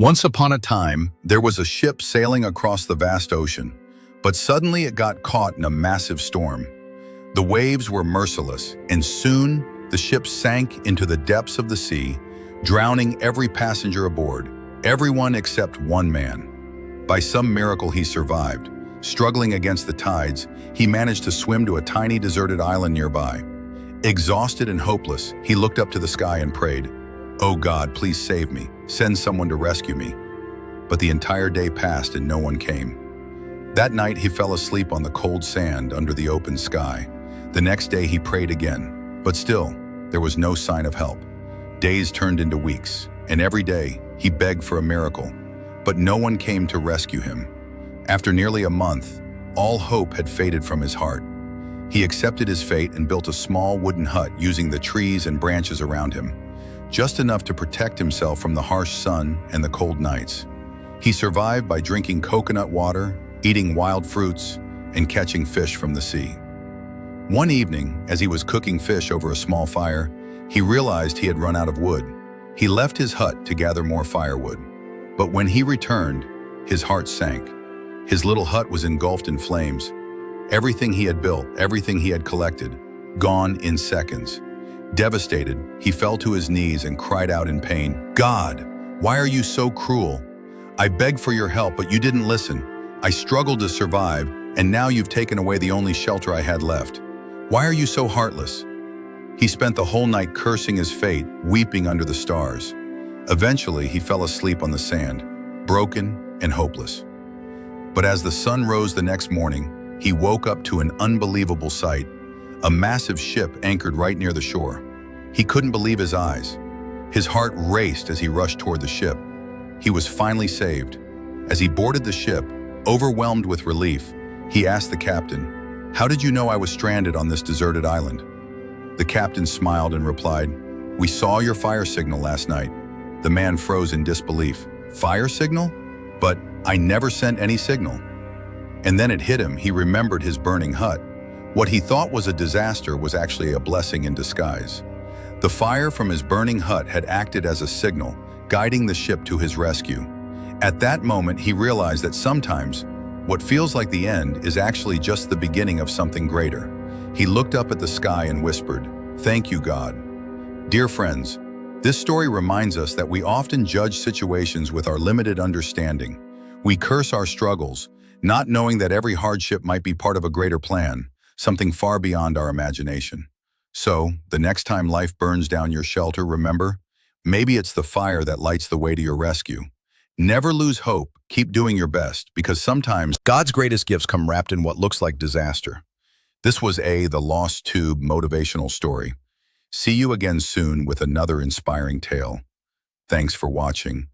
Once upon a time, there was a ship sailing across the vast ocean, but suddenly it got caught in a massive storm. The waves were merciless, and soon the ship sank into the depths of the sea, drowning every passenger aboard, everyone except one man. By some miracle he survived. Struggling against the tides, he managed to swim to a tiny deserted island nearby. Exhausted and hopeless, he looked up to the sky and prayed, "Oh God, please save me. Send someone to rescue me." But the entire day passed and no one came. That night he fell asleep on the cold sand under the open sky. The next day he prayed again, but still, there was no sign of help. Days turned into weeks, and every day he begged for a miracle, but no one came to rescue him. After nearly a month, all hope had faded from his heart. He accepted his fate and built a small wooden hut using the trees and branches around him, just enough to protect himself from the harsh sun and the cold nights. He survived by drinking coconut water, eating wild fruits, and catching fish from the sea. One evening, as he was cooking fish over a small fire, he realized he had run out of wood. He left his hut to gather more firewood. But when he returned, his heart sank. His little hut was engulfed in flames. Everything he had built, everything he had collected, gone in seconds. Devastated, he fell to his knees and cried out in pain, "God, why are you so cruel? I begged for your help, but you didn't listen. I struggled to survive, and now you've taken away the only shelter I had left. Why are you so heartless?" He spent the whole night cursing his fate, weeping under the stars. Eventually, he fell asleep on the sand, broken and hopeless. But as the sun rose the next morning, he woke up to an unbelievable sight. A massive ship anchored right near the shore. He couldn't believe his eyes. His heart raced as he rushed toward the ship. He was finally saved. As he boarded the ship, overwhelmed with relief, he asked the captain, "How did you know I was stranded on this deserted island?" The captain smiled and replied, "We saw your fire signal last night." The man froze in disbelief. "Fire signal? But I never sent any signal." And then it hit him. He remembered his burning hut. What he thought was a disaster was actually a blessing in disguise. The fire from his burning hut had acted as a signal, guiding the ship to his rescue. At that moment, he realized that sometimes what feels like the end is actually just the beginning of something greater. He looked up at the sky and whispered, "Thank you, God." Dear friends, this story reminds us that we often judge situations with our limited understanding. We curse our struggles, not knowing that every hardship might be part of a greater plan, something far beyond our imagination. So, the next time life burns down your shelter, remember, maybe it's the fire that lights the way to your rescue. Never lose hope, keep doing your best, because sometimes God's greatest gifts come wrapped in what looks like disaster. This was the Lost Tube motivational story. See you again soon with another inspiring tale. Thanks for watching.